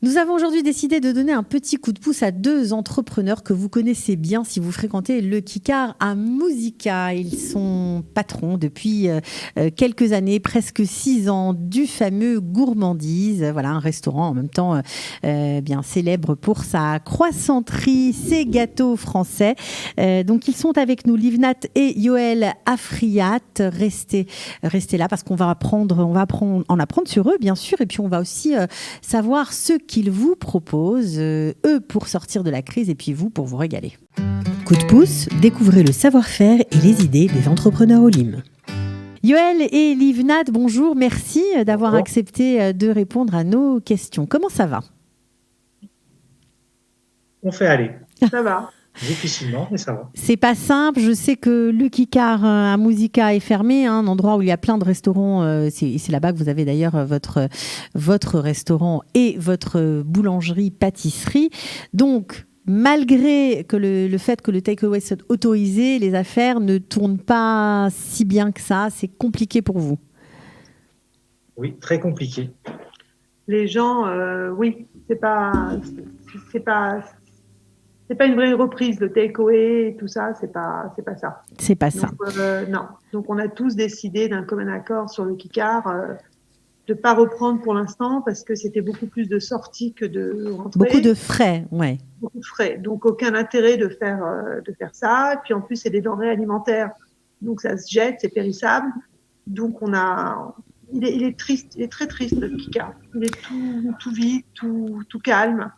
Nous avons aujourd'hui décidé de donner un petit coup de pouce à deux entrepreneurs que vous connaissez bien si vous fréquentez le Kikar à Musica. Ils sont patrons depuis quelques années, presque 6 ans, du fameux Gourmandise. Voilà, un restaurant en même temps bien célèbre pour sa croissanterie, ses gâteaux français. Donc ils sont avec nous, Livnat et Yoël Afriat. Restez là parce qu'on va en apprendre sur eux, bien sûr, et puis on va aussi savoir ce qu'ils vous proposent, eux pour sortir de la crise et puis vous pour vous régaler. Coup de pouce, découvrez le savoir-faire et les idées des entrepreneurs Olim. Yoël et Livnat, bonjour, merci d'avoir accepté de répondre à nos questions. Comment ça va ? On fait aller. Ça va. Difficilement, mais ça va. C'est pas simple. Je sais que le Kikar à Musica est fermé, un endroit où il y a plein de restaurants. C'est là-bas que vous avez d'ailleurs votre restaurant et votre boulangerie-pâtisserie. Donc, malgré que le fait que le takeaway soit autorisé, les affaires ne tournent pas si bien que ça. C'est compliqué pour vous. Oui, très compliqué. Les gens, oui, c'est pas une vraie reprise. Le takeaway et tout ça, c'est pas ça. C'est pas ça. Non. Donc on a tous décidé d'un commun accord sur le Kikar de pas reprendre pour l'instant parce que c'était beaucoup plus de sorties que de rentrées. Beaucoup de frais, ouais. Beaucoup de frais. Donc aucun intérêt de faire ça. Et puis en plus c'est des denrées alimentaires, donc ça se jette, c'est périssable. Donc il est triste, il est très triste le Kikar. Il est tout vide, tout calme.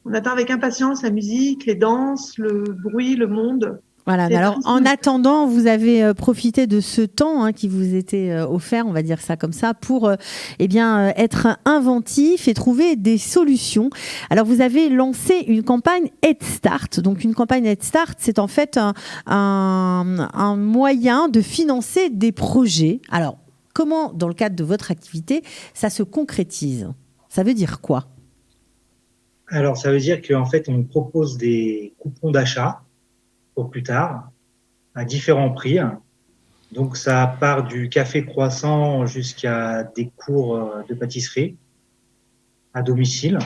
On attend avec impatience la musique, les danses, le bruit, le monde. Voilà. Alors, en attendant, vous avez profité de ce temps qui vous était offert, on va dire ça comme ça, pour être inventif et trouver des solutions. Alors, vous avez lancé une campagne Head Start. Donc, une campagne Head Start, c'est en fait un moyen de financer des projets. Alors, comment, dans le cadre de votre activité, ça se concrétise ? Ça veut dire quoi ? Alors, ça veut dire qu'en fait, on propose des coupons d'achat pour plus tard, à différents prix. Donc, ça part du café croissant jusqu'à des cours de pâtisserie à domicile.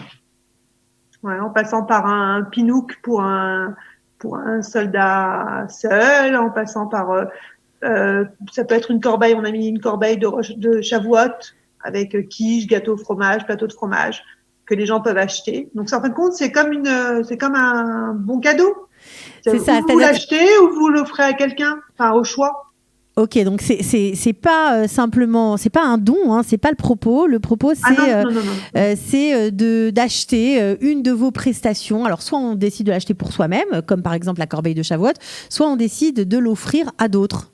Ouais, en passant par un pinouk pour un soldat seul, en passant par ça peut être une corbeille. On a mis une corbeille de Shavuot avec quiche, gâteau, fromage, plateau de fromage que les gens peuvent acheter. Donc, en fin de compte, c'est comme un bon cadeau. C'est ça. Vous l'achetez ou vous l'offrez à quelqu'un, enfin au choix. Ok, donc c'est pas simplement, c'est pas un don, c'est pas le propos. Le propos, c'est d'acheter une de vos prestations. Alors, soit on décide de l'acheter pour soi-même, comme par exemple la corbeille de Shavuot, soit on décide de l'offrir à d'autres.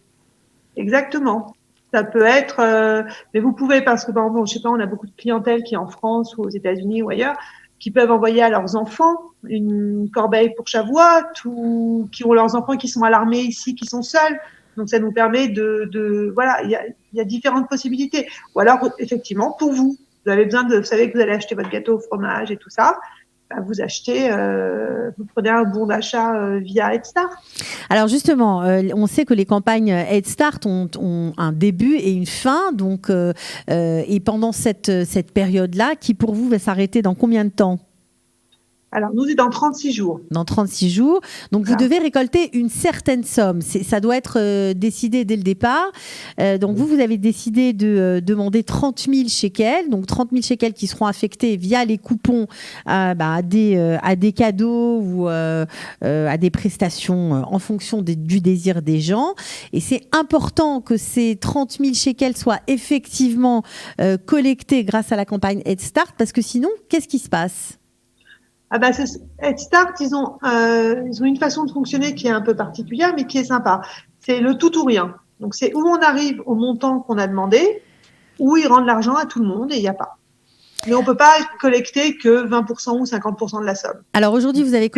Exactement. Ça peut être, mais vous pouvez, parce que par exemple, je sais pas, on a beaucoup de clientèle qui est en France ou aux États-Unis ou ailleurs, qui peuvent envoyer à leurs enfants une corbeille pour Shavuot ou qui ont leurs enfants qui sont à l'armée ici, qui sont seuls. Donc ça nous permet voilà, il y a différentes possibilités. Ou alors effectivement pour vous avez besoin vous savez que vous allez acheter votre gâteau au fromage et tout ça. Vous achetez, vous prenez un bon d'achat via Head Start. Alors justement, on sait que les campagnes Head Start ont un début et une fin. Donc, et pendant cette période-là, qui pour vous va s'arrêter dans combien de temps ? Alors, nous, c'est dans 36 jours. Dans 36 jours. Donc, vous devez récolter une certaine somme. Ça doit être décidé dès le départ. Donc, vous avez décidé de demander 30 000 shekels. Donc, 30 000 shekels qui seront affectés via les coupons à des cadeaux ou à des prestations en fonction du désir des gens. Et c'est important que ces 30 000 shekels soient effectivement collectés grâce à la campagne Head Start parce que sinon, qu'est-ce qui se passe ? Head Start, ils ont une façon de fonctionner qui est un peu particulière, mais qui est sympa. C'est le tout ou rien. Donc, c'est où on arrive au montant qu'on a demandé, où ils rendent l'argent à tout le monde et il n'y a pas. Mais on ne peut pas collecter que 20% ou 50% de la somme. Alors aujourd'hui, vous avez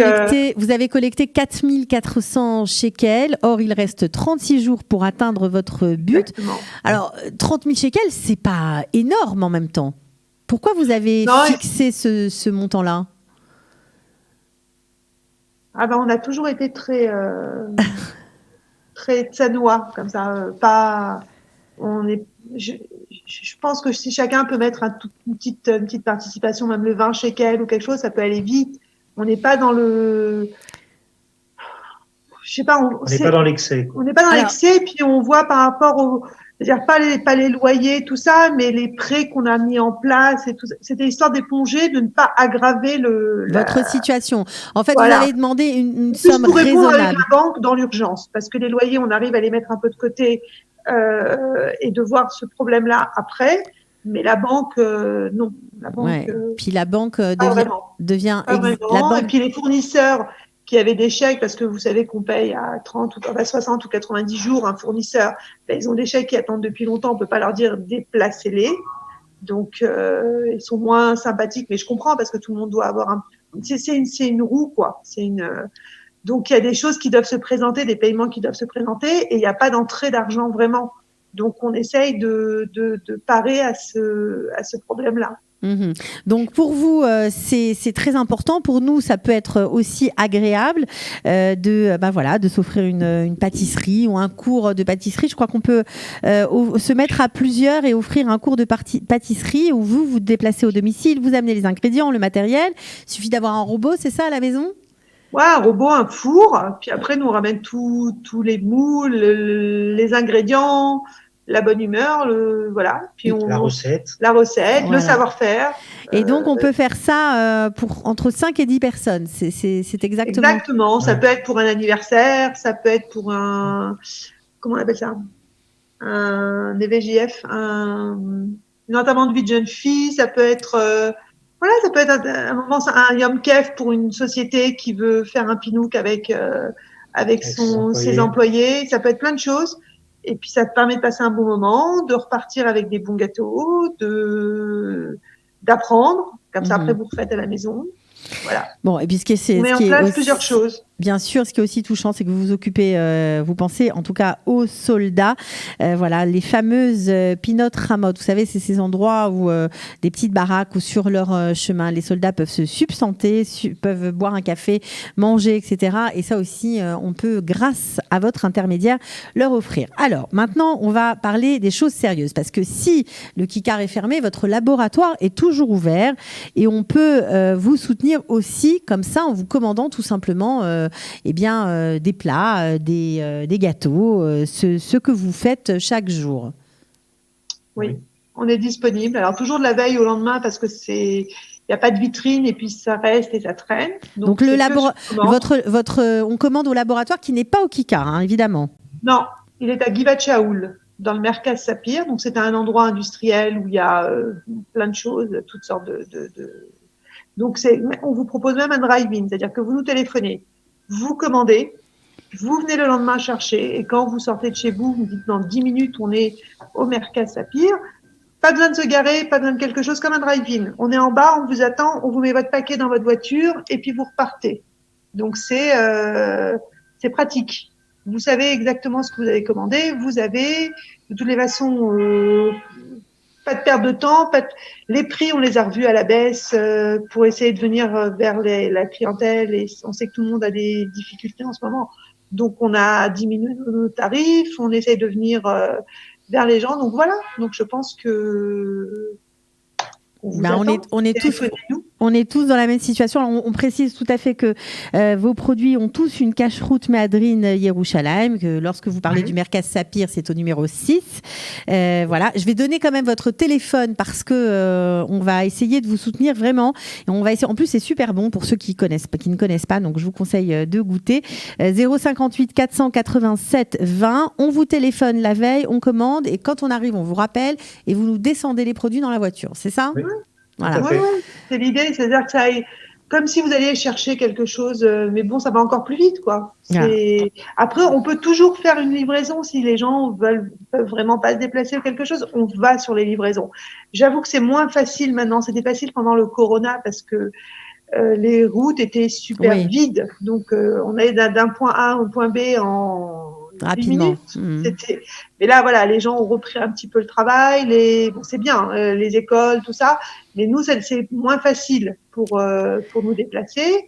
collecté 4 400 shekels. Or, il reste 36 jours pour atteindre votre but. Exactement. Alors, 30 000 shekels, ce n'est pas énorme en même temps. Pourquoi vous avez fixé ce montant-là ? On a toujours été très très tsanois comme ça, pas je pense que si chacun peut mettre une petite participation, même le 20 shekels ou quelque chose, ça peut aller vite. On n'est pas dans le, je sais pas, On n'est pas dans l'excès. on n'est pas dans l'excès, puis on voit par rapport c'est-à-dire pas les loyers, tout ça, mais les prêts qu'on a mis en place et tout ça. C'était histoire d'éponger, de ne pas aggraver votre situation. En fait, voilà. Vous avez demandé une plus somme pour répondre raisonnable. avec la banque dans l'urgence, parce que les loyers, on arrive à les mettre un peu de côté et de voir ce problème-là après. Mais la banque, non. La banque, Puis la banque devient pas vraiment. Et puis les fournisseurs qui avaient des chèques, parce que vous savez qu'on paye à 30 ou 60 ou 90 jours un fournisseur, ben, ils ont des chèques qui attendent depuis longtemps, on ne peut pas leur dire déplacez-les. Donc, ils sont moins sympathiques, mais je comprends parce que tout le monde doit avoir c'est une roue, quoi. Donc, il y a des choses qui doivent se présenter, des paiements qui doivent se présenter, et il n'y a pas d'entrée d'argent vraiment. Donc, on essaye de parer à ce problème-là. Mmh. Donc pour vous, c'est très important. Pour nous, ça peut être aussi agréable de s'offrir une pâtisserie ou un cours de pâtisserie. Je crois qu'on peut se mettre à plusieurs et offrir un cours de pâtisserie où vous vous déplacez au domicile, vous amenez les ingrédients, le matériel. Il suffit d'avoir un robot, c'est ça, à la maison ? Ouais, un robot, un four. Puis après, nous on ramène tous les moules, les ingrédients, la bonne humeur, voilà. Puis la recette, voilà. Le savoir-faire. Et donc, on peut faire ça pour entre 5 et 10 personnes. C'est exactement. Exactement. Ça peut être pour un anniversaire, ça peut être pour comment on appelle ça? Un EVJF, une enterrement de vie de jeune fille. Ça peut être, ça peut être un moment, un Yom Kef pour une société qui veut faire un pinouk avec ses employés. Ça peut être plein de choses. Et puis, ça te permet de passer un bon moment, de repartir avec des bons gâteaux, d'apprendre. Comme ça, après, vous refaites à la maison. Voilà. Bon, et puis on met en place plusieurs choses. Bien sûr, ce qui est aussi touchant, c'est que vous vous occupez, vous pensez en tout cas aux soldats. Voilà, les fameuses Pinot Ramot. Vous savez, c'est ces endroits où des petites baraques où sur leur chemin, les soldats peuvent se substanter, peuvent boire un café, manger, etc. Et ça aussi, on peut, grâce à votre intermédiaire, leur offrir. Alors, maintenant, on va parler des choses sérieuses. Parce que si le Kikar est fermé, votre laboratoire est toujours ouvert et on peut vous soutenir aussi comme ça en vous commandant tout simplement des plats, des gâteaux, ce que vous faites chaque jour. Oui, on est disponible. Alors toujours de la veille au lendemain parce que il n'y a pas de vitrine et puis ça reste et ça traîne. Donc on commande au laboratoire qui n'est pas au Kikar, hein, évidemment. Non, il est à Givat Shaoul, dans le Merkaz Sapir. Donc c'est un endroit industriel où il y a plein de choses, toutes sortes Donc on vous propose même un drive-in, c'est-à-dire que vous nous téléphonez, vous commandez, vous venez le lendemain chercher et quand vous sortez de chez vous, vous dites dans 10 minutes, on est au Merkaz Sapir. Pas besoin de se garer, pas besoin de quelque chose comme un drive-in. On est en bas, on vous attend, on vous met votre paquet dans votre voiture et puis vous repartez. Donc c'est pratique. Vous savez exactement ce que vous avez commandé. Vous avez de toutes les façons pas de perte de temps. Les prix, on les a revus à la baisse pour essayer de venir vers la clientèle et on sait que tout le monde a des difficultés en ce moment. Donc on a diminué nos tarifs, on essaie de venir vers les gens. Donc voilà. Donc je pense que on est tous dans la même situation. On précise tout à fait que vos produits ont tous une cache-route Méadrine Yerushalayim, que lorsque vous parlez du Merkaz Sapir, c'est au numéro 6. Voilà. Je vais donner quand même votre téléphone parce que on va essayer de vous soutenir vraiment. Et on va essayer. En plus, c'est super bon pour ceux qui ne connaissent pas. Donc, je vous conseille de goûter. 058 487 20. On vous téléphone la veille, on commande et quand on arrive, on vous rappelle et vous nous descendez les produits dans la voiture. C'est ça ? Oui. Voilà. Ouais, c'est l'idée, c'est-à-dire que ça aille comme si vous alliez chercher quelque chose, mais bon, ça va encore plus vite, quoi. Après, on peut toujours faire une livraison si les gens peuvent vraiment pas se déplacer ou quelque chose. On va sur les livraisons. J'avoue que c'est moins facile maintenant. C'était facile pendant le Corona parce que les routes étaient super vides. Donc, on allait d'un point A à un point B en rapidement. Mais là, voilà, les gens ont repris un petit peu le travail. C'est bien, les écoles, tout ça. Mais nous, c'est moins facile pour nous déplacer.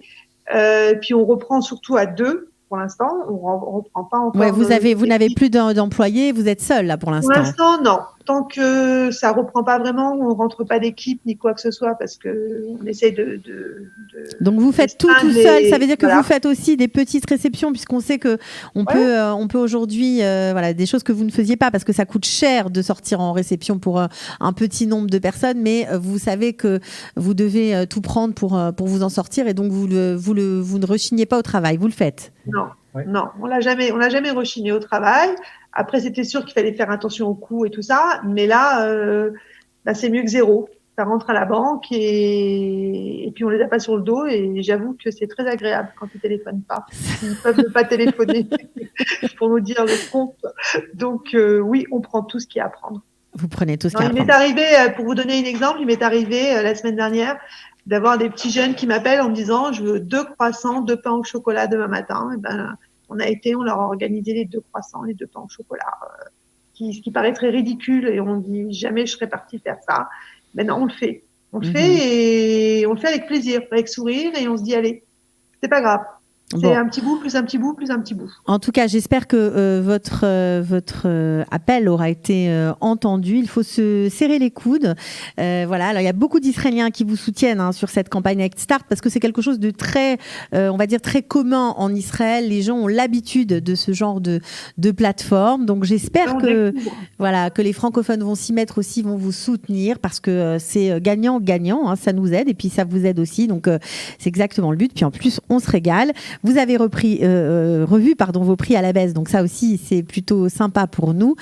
Puis on reprend surtout à 2 pour l'instant. On reprend pas encore. Vous n'avez plus d'employés. Vous êtes seul là pour l'instant. Pour l'instant, non. tant que ça reprend pas vraiment, on rentre pas d'équipe ni quoi que ce soit, parce que on essaye Donc vous faites tout seul. Ça veut dire que vous faites aussi des petites réceptions, puisqu'on sait que on peut aujourd'hui, des choses que vous ne faisiez pas, parce que ça coûte cher de sortir en réception pour un petit nombre de personnes, mais vous savez que vous devez tout prendre pour vous en sortir, et donc vous ne rechignez pas au travail. Vous le faites. Non, on l'a jamais rechigné au travail. Après, c'était sûr qu'il fallait faire attention aux coûts et tout ça, mais là, c'est mieux que zéro. Ça rentre à la banque et puis on les a pas sur le dos, et j'avoue que c'est très agréable quand ils téléphonent pas. Ils peuvent ne pas téléphoner pour nous dire le compte. Donc oui, on prend tout ce qu'il y a à prendre. Vous prenez tout ce qu'il y a à prendre. Il m'est arrivé, pour vous donner un exemple, la semaine dernière d'avoir des petits jeunes qui m'appellent en me disant je veux 2 croissants, 2 pains au chocolat demain matin. Et ben on leur a organisé les 2 croissants, les 2 pains au chocolat, ce qui paraît très ridicule, et on dit jamais je serais partie faire ça. Maintenant on le fait. On le fait, et on le fait avec plaisir, avec sourire, et on se dit allez, c'est pas grave. C'est un petit bout, plus un petit bout, plus un petit bout. En tout cas, j'espère que votre appel aura été entendu. Il faut se serrer les coudes. Alors, il y a beaucoup d'Israéliens qui vous soutiennent sur cette campagne Head Start, parce que c'est quelque chose de très, on va dire, très commun en Israël. Les gens ont l'habitude de ce genre de plateforme. Donc, j'espère que les francophones vont s'y mettre aussi, vont vous soutenir, parce que c'est gagnant-gagnant. Ça nous aide, et puis ça vous aide aussi. Donc, c'est exactement le but. Puis en plus, on se régale. Vous avez revu vos prix à la baisse, donc ça aussi c'est plutôt sympa pour nous.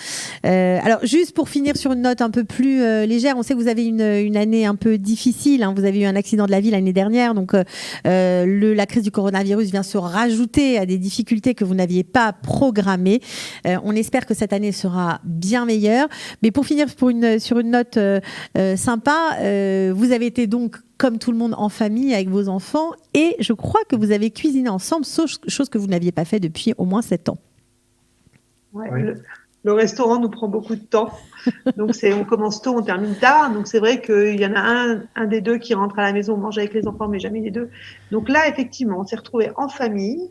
Alors juste pour finir sur une note un peu plus légère, on sait que vous avez une année un peu difficile, vous avez eu un accident de la vie l'année dernière, donc la crise du coronavirus vient se rajouter à des difficultés que vous n'aviez pas programmées. On espère que cette année sera bien meilleure, mais pour finir sur une note sympa, vous avez été donc comme tout le monde en famille avec vos enfants, et je crois que vous avez cuisiné ensemble, chose que vous n'aviez pas fait depuis au moins 7 ans. Le restaurant nous prend beaucoup de temps, donc on commence tôt, on termine tard, donc c'est vrai qu'il y en a un des deux qui rentre à la maison, mange avec les enfants, mais jamais les deux. Donc là, effectivement, on s'est retrouvés en famille,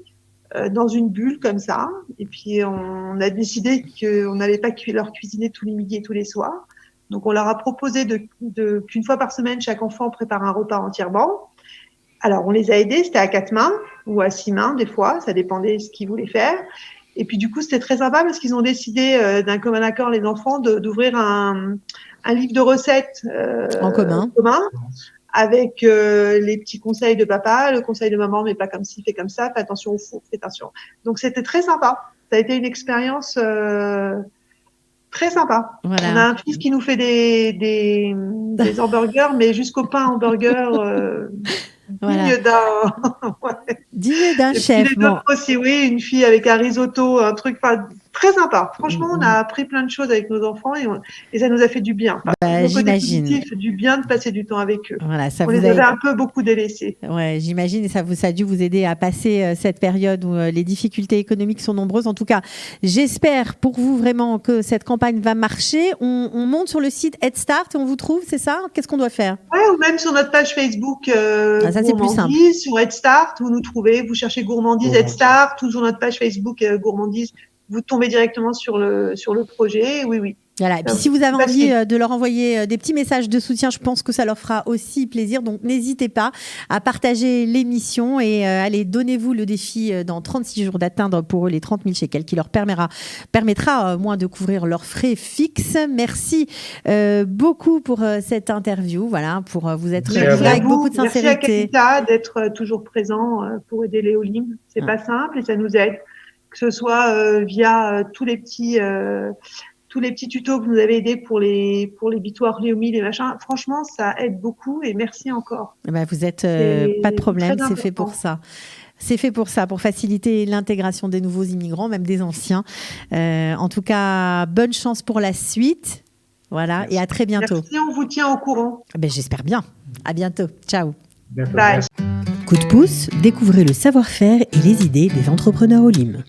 dans une bulle comme ça, et puis on a décidé qu'on n'allait pas leur cuisiner tous les midis et tous les soirs. Donc, on leur a proposé qu'une fois par semaine, chaque enfant prépare un repas entièrement. Alors, on les a aidés, c'était à 4 mains ou à 6 mains des fois, ça dépendait de ce qu'ils voulaient faire. Et puis, du coup, c'était très sympa parce qu'ils ont décidé d'un commun accord, les enfants, d'ouvrir un livre de recettes en commun, avec les petits conseils de papa, le conseil de maman, mais pas comme ci, fais comme ça, fais attention au four, fais attention. Donc, c'était très sympa. Ça a été une expérience très sympa. Voilà. On a un fils qui nous fait des hamburgers, mais jusqu'au pain hamburger digne d'un chef. Et puis les autres aussi, oui, une fille avec un risotto, un truc très sympa. Franchement, on a appris plein de choses avec nos enfants, et ça nous a fait du bien. J'imagine. Du bien de passer du temps avec eux. Voilà, on les avait un peu beaucoup délaissés. Ouais, j'imagine, et ça a dû vous aider à passer cette période où les difficultés économiques sont nombreuses. En tout cas, j'espère pour vous vraiment que cette campagne va marcher. On monte sur le site Head Start et on vous trouve, c'est ça? Qu'est-ce qu'on doit faire? Ouais, ou même sur notre page Facebook. Ça, c'est plus simple. Sur Head Start, vous nous trouvez, vous cherchez Gourmandise Head Start, ou sur notre page Facebook Gourmandise, vous tombez directement sur le projet. Oui. Voilà. Et puis si vous avez envie de leur envoyer des petits messages de soutien, je pense que ça leur fera aussi plaisir. Donc n'hésitez pas à partager l'émission, et allez, donnez-vous le défi dans 36 jours d'atteindre pour eux les 30 000 shekels, qui leur permettra moins de couvrir leurs frais fixes. Merci beaucoup pour cette interview. Voilà, pour vous être avec beaucoup de sincérité. Merci à Kalita d'être toujours présent pour aider les Olim. C'est pas simple, et ça nous aide, que ce soit via tous les petits tutos que vous nous avez aidés pour les victoires Léomi, les machins. Franchement, ça aide beaucoup, et merci encore. Vous êtes pas de problème, c'est fait pour ça. C'est fait pour ça, pour faciliter l'intégration des nouveaux immigrants, même des anciens. En tout cas, bonne chance pour la suite. Voilà, merci. Et à très bientôt. Merci, on vous tient au courant. J'espère bien. À bientôt. Ciao. Bye. Coup de pouce, découvrez le savoir-faire et les idées des entrepreneurs Olim.